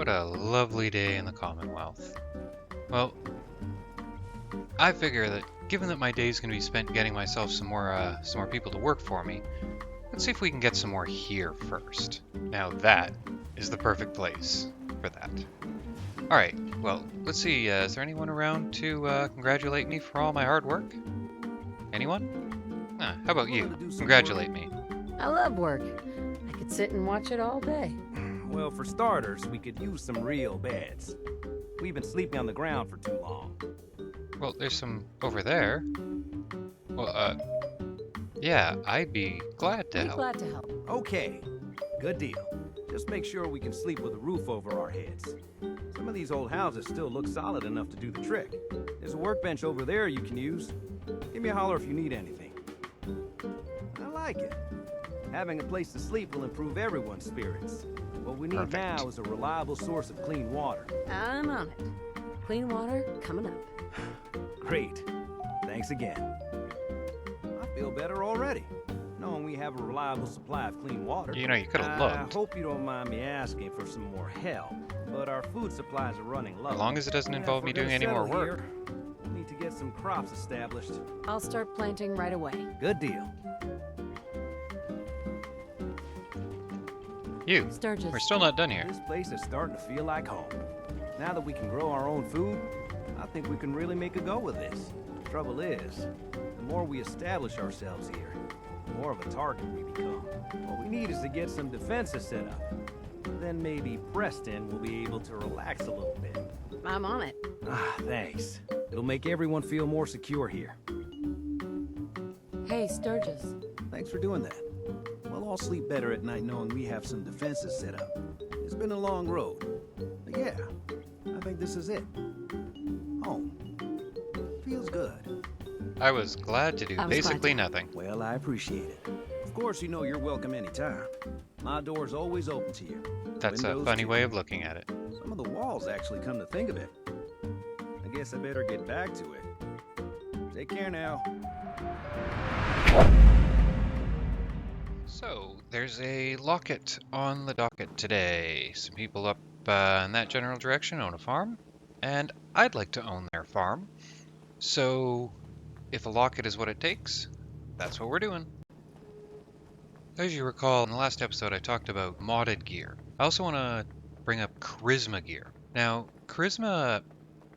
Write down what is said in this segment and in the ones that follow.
What a lovely day in the Commonwealth. Well, I figure that given that my day is going to be spent getting myself some more people to work for me, let's see if we can get some more here first. Now that is the perfect place for that. Alright, well, let's see, is there anyone around to congratulate me for all my hard work? Anyone? How about you? Congratulate me. I love work. I could sit and watch it all day. Well, for starters, we could use some real beds. We've been sleeping on the ground for too long. Well, there's some over there. Well, yeah, I'd be glad to Be help. glad to help. Okay, good deal. Just make sure we can sleep with a roof over our heads. Some of these old houses still look solid enough to do the trick. There's a workbench over there you can use. Give me a holler if you need anything. I like it. Having a place to sleep will improve everyone's spirits. What we need now is a reliable source of clean water. I'm on it. Clean water coming up. Great. Thanks again. I feel better already, knowing we have a reliable supply of clean water. You know, you could have I looked. hope you don't mind me asking for some more help, but our food supplies are running low. As long as it doesn't involve me doing any more work. We'll need to get some crops established. I'll start planting right away. Good deal. You, Sturgis. we're still not done here. This place is starting to feel like home. Now that we can grow our own food, I think we can really make a go with this. Trouble is, the more we establish ourselves here, the more of a target we become. What we need is to get some defenses set up. Then maybe Preston will be able to relax a little bit. I'm on it. Thanks. It'll make everyone feel more secure here. Hey, Sturgis. Thanks for doing that. We'll all sleep better at night knowing we have some defenses set up. It's been a long road. But yeah, I think this is it. Home. Feels good. I was glad to do basically nothing. Well, I appreciate it. Of course, you know you're welcome anytime. My door's always open to you. That's a Windows funny too. way of looking at it. Some of the walls actually come to think of it. I guess I better get back to it. Take care now. So, there's a locket on the docket today. Some people up in that general direction own a farm, and I'd like to own their farm. So, if a locket is what it takes, that's what we're doing. As you recall, in the last episode I talked about modded gear. I also want to bring up charisma gear. Now, charisma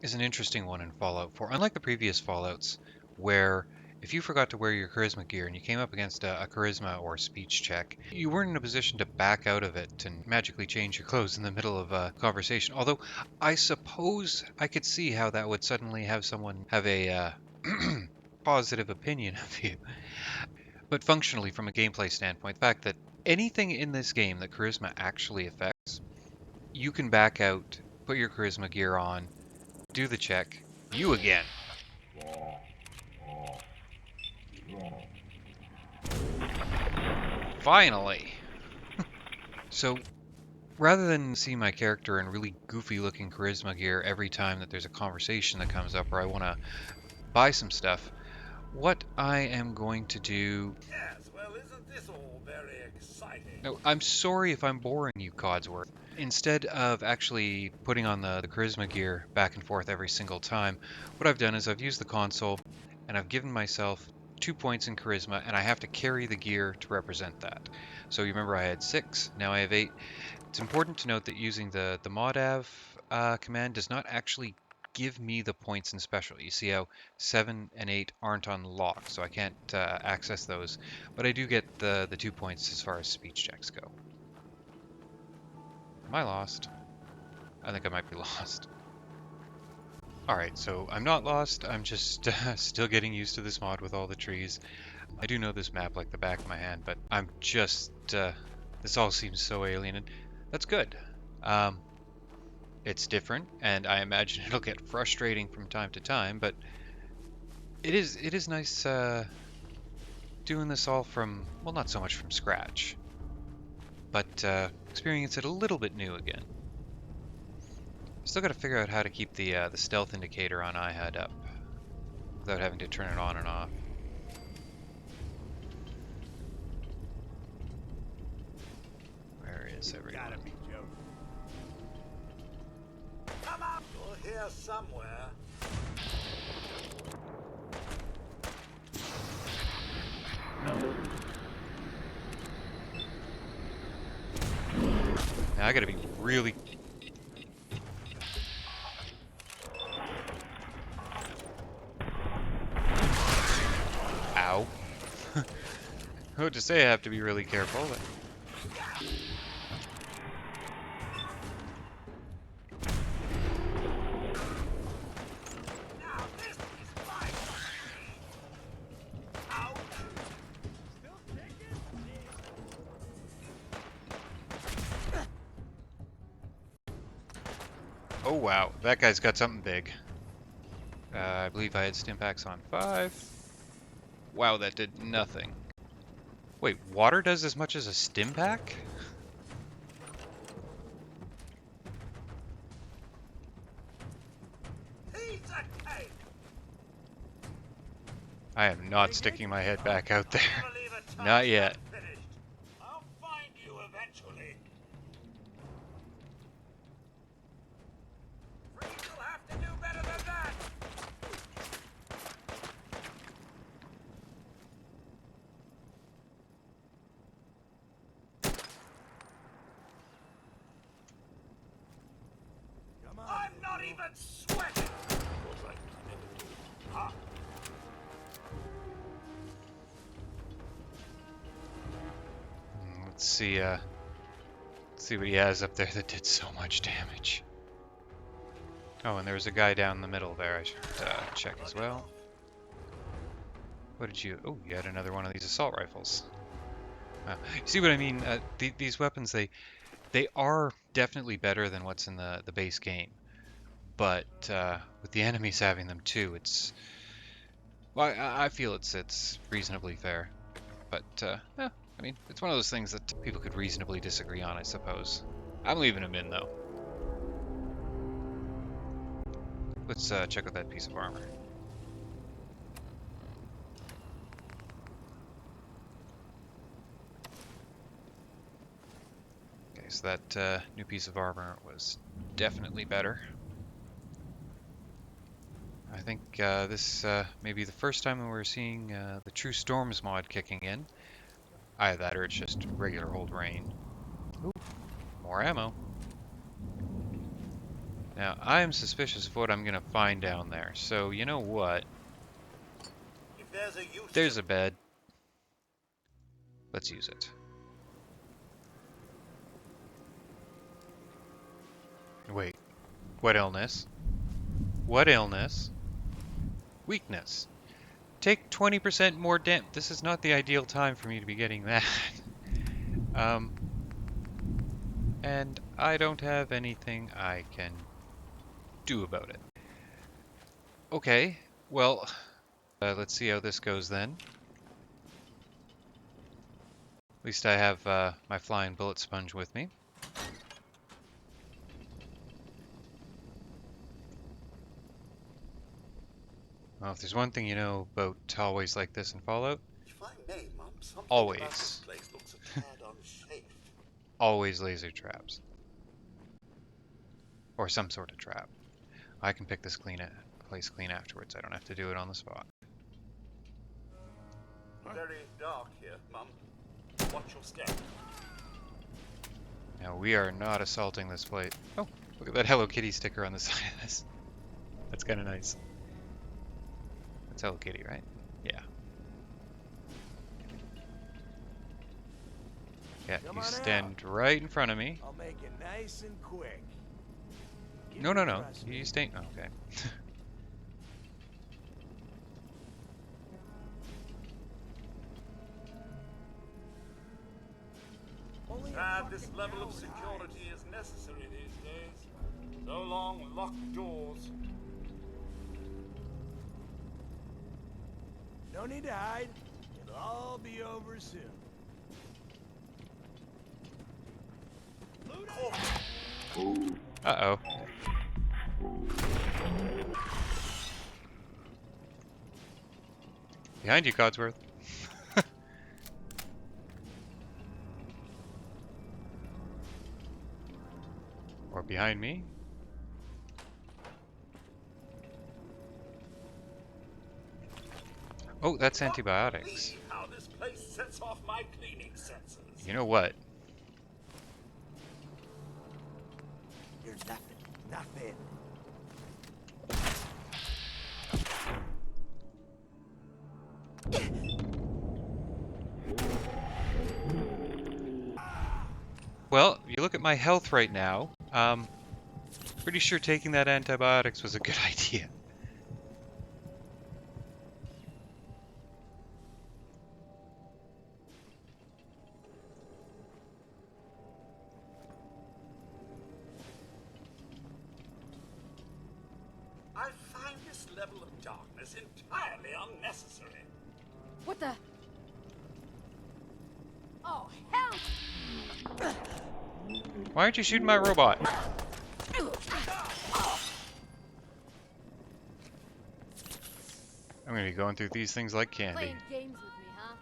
is an interesting one in Fallout 4. Unlike the previous Fallouts, where if you forgot to wear your charisma gear and you came up against a charisma or speech check, you weren't in a position to back out of it and magically change your clothes in the middle of a conversation. Although, I suppose I could see how that would suddenly have someone have a positive opinion of you. But functionally, from a gameplay standpoint, the fact that anything in this game that charisma actually affects, you can back out, put your charisma gear on, do the check, you again. Finally! So, rather than see my character in really goofy looking charisma gear every time that there's a conversation that comes up or I want to buy some stuff, what I am going to do... Yes, well, isn't this all very exciting? No, I'm sorry if I'm boring you, Codsworth. Instead of actually putting on the charisma gear back and forth every single time, what I've done is I've used the console and I've given myself 2 points in charisma, and I have to carry the gear to represent that. So you remember I had 6, now I have 8. It's important to note that using the modav command does not actually give me the points in special. You see how 7 and 8 aren't unlocked, so I can't access those, but I do get the 2 points as far as speech checks go. Am I lost? I think I might be lost. Alright, so I'm not lost, I'm just still getting used to this mod with all the trees. I do know this map like the back of my hand, but I'm just... this all seems so alien, and that's good. It's different, and I imagine it'll get frustrating from time to time, but it is nice doing this all from, well, not so much from scratch, but experience it a little bit new again. Still got to figure out how to keep the stealth indicator on iHUD up without having to turn it on and off. Where is everyone? Gotta be joking. there somewhere. Now I gotta be really... Ow. I would just say I have to be really careful, but... Now this is my ouch. Oh wow, that guy's got something big. I believe I had Stimpaks on 5. Wow, that did nothing. Wait, water does as much as a Stimpak? He's a cake. I am not sticking my head back out there. Never leave a task Not yet. unfinished. I'll find you eventually. Freaks will have to do better than that. I'm not even sweating. Huh? Let's see what he has up there that did so much damage. Oh, and there was a guy down the middle there I should check as well. What did you... Oh, you had another one of these assault rifles. See what I mean? These weapons, they are definitely better than what's in the base game. But with the enemies having them too, it's... Well, I feel it's reasonably fair. But, yeah, I mean, it's one of those things that people could reasonably disagree on, I suppose. I'm leaving them in, though. Let's check out that piece of armor. Okay, so that new piece of armor was definitely better. I think this may be the first time we're seeing the True Storms mod kicking in. Either that or it's just regular old rain. Ooh, more ammo. Now, I am suspicious of what I'm going to find down there, so you know what? If there's a use There's a bed. Let's use it. Wait, what illness? What illness? Weakness. Take 20% more damage. This is not the ideal time for me to be getting that. And I don't have anything I can do about it. Okay, well, let's see how this goes then. At least I have my flying bullet sponge with me. Well, if there's one thing you know about hallways like this in Fallout, If I may, Mum, something Always. about this place looks a tad unsafe. always laser traps. Or some sort of trap. I can pick this place clean afterwards. I don't have to do it on the spot. Very dark here, Mum. Watch your step. Now, we are not assaulting this place. Oh, look at that Hello Kitty sticker on the side of this. That's kind of nice. That's Hello Kitty, right? Yeah. Yeah, Come you on stand right in front of me. I'll make it nice and quick. You No, no, can no. trust me. You stay. Oh, okay. Only a This fucking level of coward security is necessary these days. So long locked doors. hides. No need to hide. It'll all be over soon. Uh-oh. Behind you, Codsworth. Or behind me. Oh, that's Not antibiotics. believe how this place sets off my cleaning sensors. You know what? You're nothing. Nothing. Well, you look at my health right now. Pretty sure taking that antibiotics was a good idea. I find this level of darkness entirely unnecessary. What the? Oh, hell! Why aren't you shooting my robot? I'm gonna be going through these things like candy. Playing games with me, huh?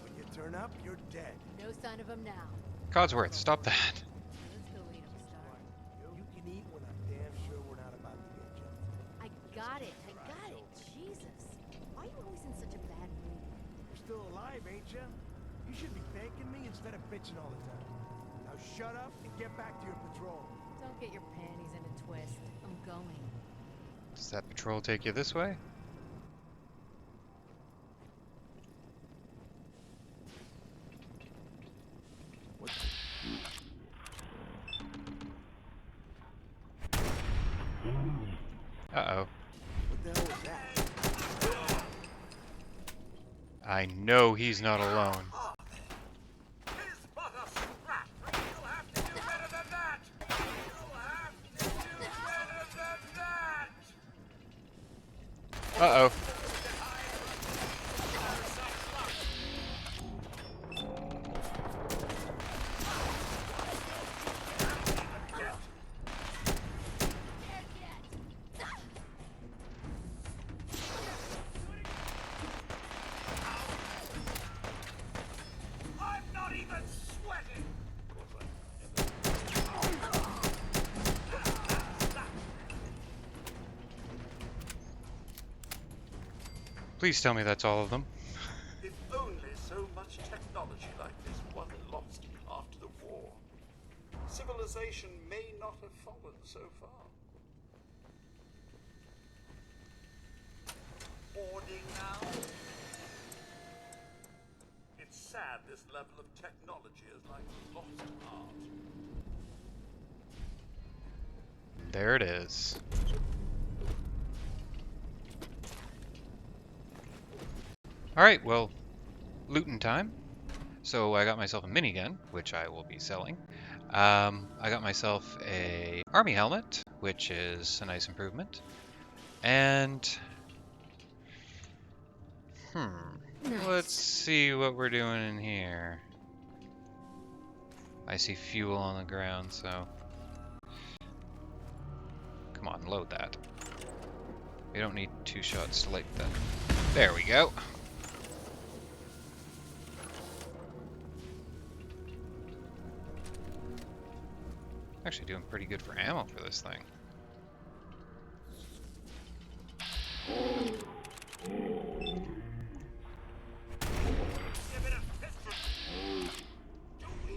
When you turn up, you're dead. No sign of him now. Codsworth, stop that. Let's go eat him, Star. You can eat when I'm damn sure we're not about to get jumped. I got it. I got it. Jesus. Why are you always in such a bad mood? You're still alive, ain't you? You should be thanking me instead of bitching all the time. Now shut up and get back to your patrol. Don't get your panties in a twist. I'm going. Does that patrol take you this way? What? Uh-oh. What the hell was that? I know he's not alone. He's but a scrap. You'll have to do better than that. You'll have to do better than that. Uh-oh. I'm not even sweating. Please tell me that's all of them. If only so much technology like this wasn't lost after the war, civilization may not have fallen so far. Boarding now? It's sad this level of technology is like lost art. There it is. Alright, well, looting time. So I got myself a minigun, which I will be selling. I got myself a army helmet, which is a nice improvement. And... let's see what we're doing in here. I see fuel on the ground, so... come on, load that. We don't need 2 shots to light that. There we go. Actually doing pretty good for ammo for this thing. Give it a fist. Do we?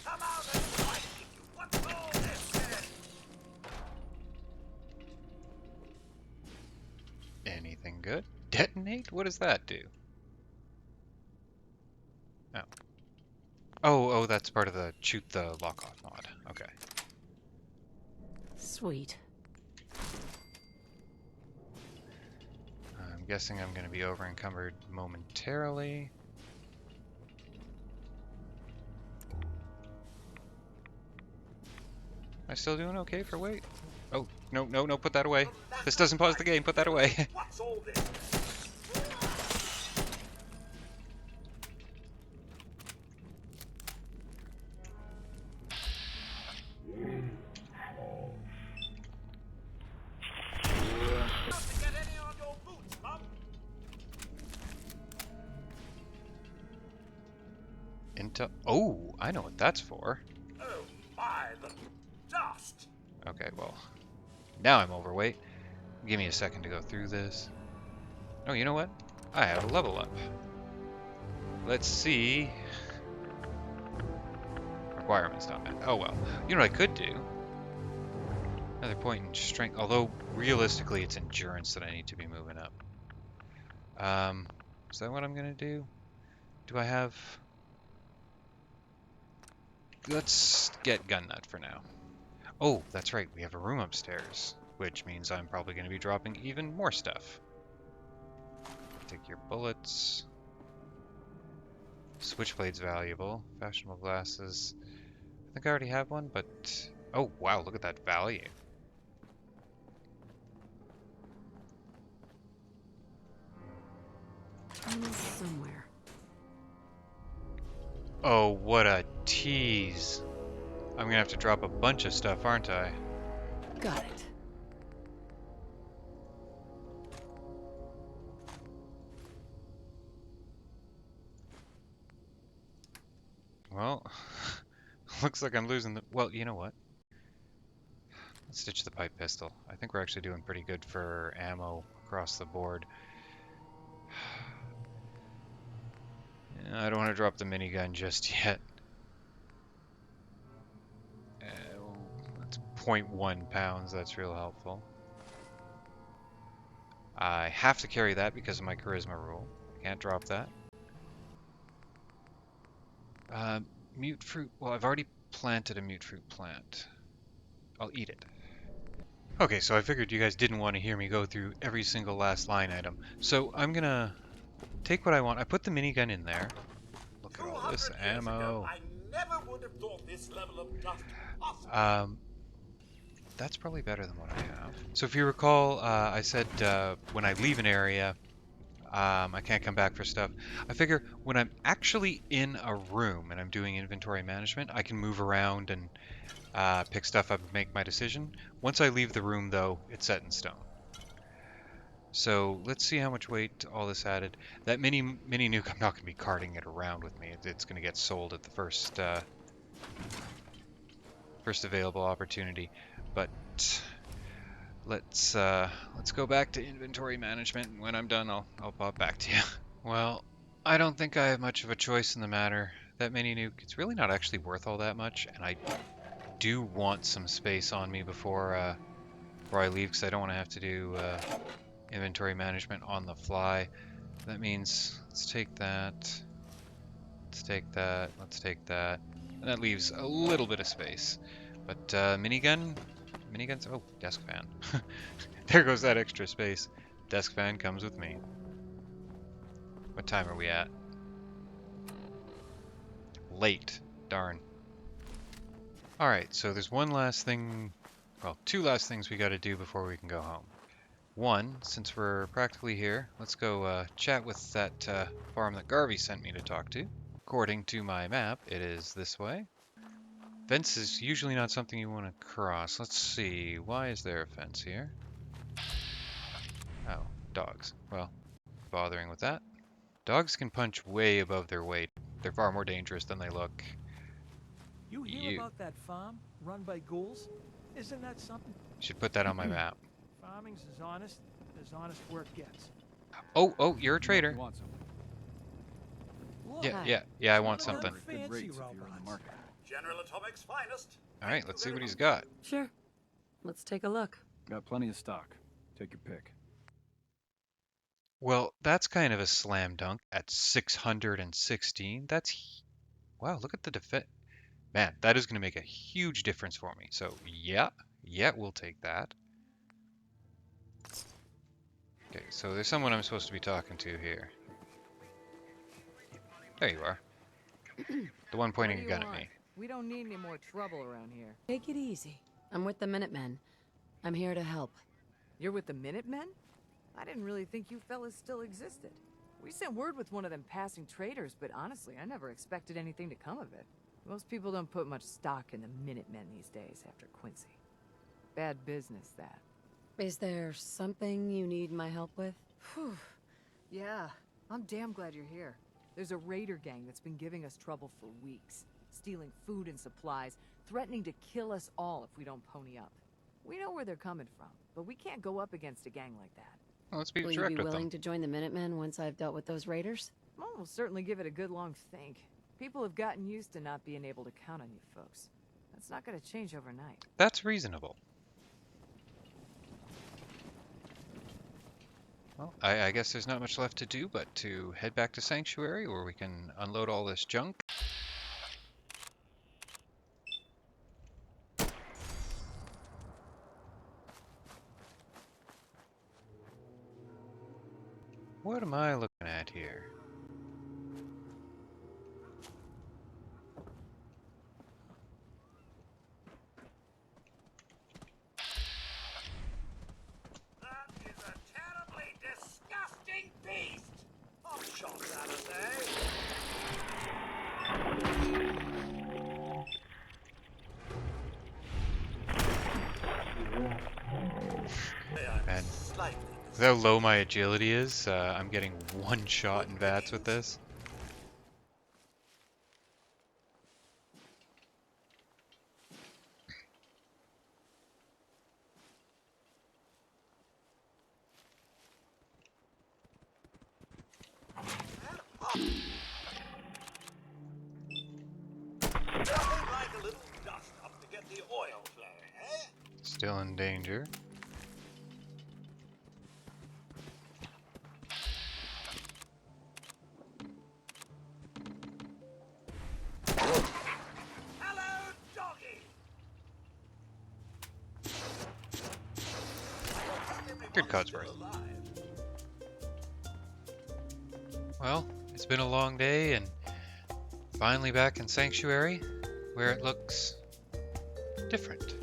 Come out and fight! What's all this then? Anything good? Detonate? What does that do? Oh. Oh, that's part of the shoot the lock-off mod. Okay. Sweet. I'm guessing I'm going to be over-encumbered momentarily. Am I still doing okay for weight? Oh, no, put that away. This doesn't pause the game, put that away. What's all this? Not to get any on your boots, Mum. Intel. Oh, I know what that's for. Oh my, the dust! Okay, well, now I'm overweight. Give me a second to go through this. Oh, you know what? I have a level up. Let's see. Requirements not met. Oh well. You know what I could do? Another point in strength. Although realistically, it's endurance that I need to be moving up. Is that what I'm gonna do? Do I have? Let's get gun nut for now. Oh, that's right. We have a room upstairs, which means I'm probably going to be dropping even more stuff. Take your bullets. Switchblade's valuable. Fashionable glasses. I think I already have one, but... Oh, wow, look at that value. Somewhere. Oh, what a tease. I'm gonna have to drop a bunch of stuff, aren't I? Got it. Well, looks like I'm losing the... Well, you know what? Let's ditch the pipe pistol. I think we're actually doing pretty good for ammo across the board. I don't want to drop the minigun just yet. That's 0.1 pounds. That's real helpful. I have to carry that because of my charisma rule. Can't drop that. Mute fruit. Well, I've already planted a mute fruit plant. I'll eat it. Okay, so I figured you guys didn't want to hear me go through every single last line item. So I'm gonna take what I want. I put the minigun in there. Look at all this 200 years ago, ammo. I never would have thought this level of dust possible. That's probably better than what I have. So if you recall, I said when I leave an area, I can't come back for stuff. I figure when I'm actually in a room and I'm doing inventory management, I can move around and pick stuff up and make my decision. Once I leave the room, though, it's set in stone. So let's see how much weight all this added. That mini nuke, I'm not going to be carting it around with me. It's going to get sold at the first available opportunity. But let's go back to inventory management, and when I'm done, I'll pop back to you. Well, I don't think I have much of a choice in the matter. That mini nuke, it's really not actually worth all that much, and I do want some space on me before I leave, because I don't want to have to do inventory management on the fly. That means let's take that. Let's take that. Let's take that. And that leaves a little bit of space. But minigun? Miniguns? Oh, desk fan. There goes that extra space. Desk fan comes with me. What time are we at? Late. Darn. Alright, so there's one last thing, well, two last things we gotta do before we can go home. One, since we're practically here, let's go chat with that farm that Garvey sent me to talk to. According to my map, it is this way. Fence is usually not something you want to cross. Let's see, why is there a fence here? Oh, dogs. Well, bothering with that. Dogs can punch way above their weight. They're far more dangerous than they look. You hear about that farm run by ghouls? Isn't that something? Should put that on my map. Farming's as honest work gets. Oh, you're a trader. You want some? Look, Yeah, I want some of them something. fancy Good rates if you're in the robots. market. General Atomic's finest. Alright, let's see what he's got. Sure. Let's take a look. Got plenty of stock. Take your pick. Well, that's kind of a slam dunk at 616. Wow, look at the defense. Man, that is going to make a huge difference for me. So, yeah, we'll take that. Okay, so there's someone I'm supposed to be talking to here. There you are. The one pointing a gun at me. We don't need any more trouble around here. Take it easy. I'm with the Minutemen. I'm here to help. You're with the Minutemen? I didn't really think you fellas still existed. We sent word with one of them passing traders, but honestly, I never expected anything to come of it. Most people don't put much stock in the Minutemen these days after Quincy. Bad business, that. Is there something you need my help with? Whew. Yeah, I'm damn glad you're here. There's a raider gang that's been giving us trouble for weeks. Stealing food and supplies, threatening to kill us all if we don't pony up. We know where they're coming from, but we can't go up against a gang like that. Well, let's be Will you direct be with willing them. to join the Minutemen once I've dealt with those raiders? Well, we'll certainly give it a good long think. People have gotten used to not being able to count on you folks. That's not gonna change overnight. That's reasonable. Well, I guess there's not much left to do but to head back to Sanctuary where we can unload all this junk. What am I looking at here? That is a terribly disgusting beast! Hot shot, Saturday! And Slightly. with how low my agility is, I'm getting one shot in VATS with this. Nothing like a little dust up to get the oil flowing, eh? Still in danger. Hello, doggy! Good Codsworth. Well, it's been a long day and finally back in Sanctuary where it looks different.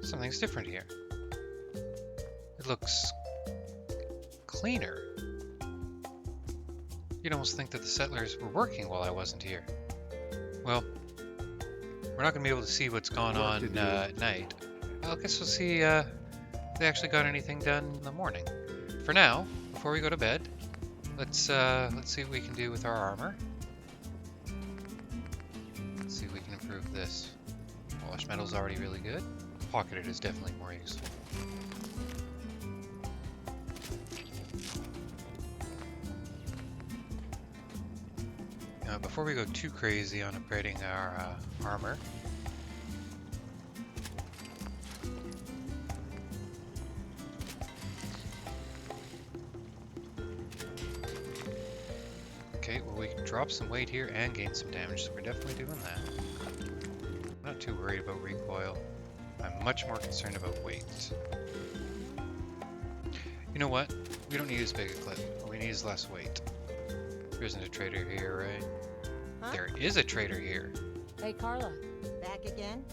Something's different here. It looks cleaner. You'd almost think that the settlers were working while I wasn't here. Well, we're not going to be able to see what's gone on at night. Well, I guess we'll see if they actually got anything done in the morning. For now, before we go to bed, let's see what we can do with our armor. Let's see if we can improve this. Polished metal's already really good. Pocketed is definitely more useful. Before we go too crazy on upgrading our armor, okay, well we can drop some weight here and gain some damage, so we're definitely doing that. I'm not too worried about recoil. I'm much more concerned about weight. You know what? We don't need as big a clip. All we need is less weight. There isn't a trader here, right? Huh? There is a trader here. Hey, Carla. Back again?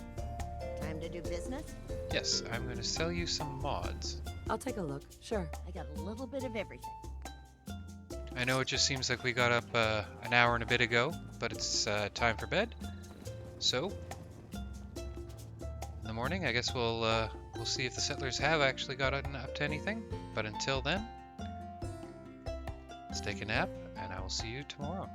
Time to do business? Yes, I'm going to sell you some mods. I'll take a look. Sure. I got a little bit of everything. I know it just seems like we got up an hour and a bit ago, but it's time for bed. So, in the morning, I guess we'll see if the settlers have actually gotten up to anything. But until then, let's take a nap, and I will see you tomorrow.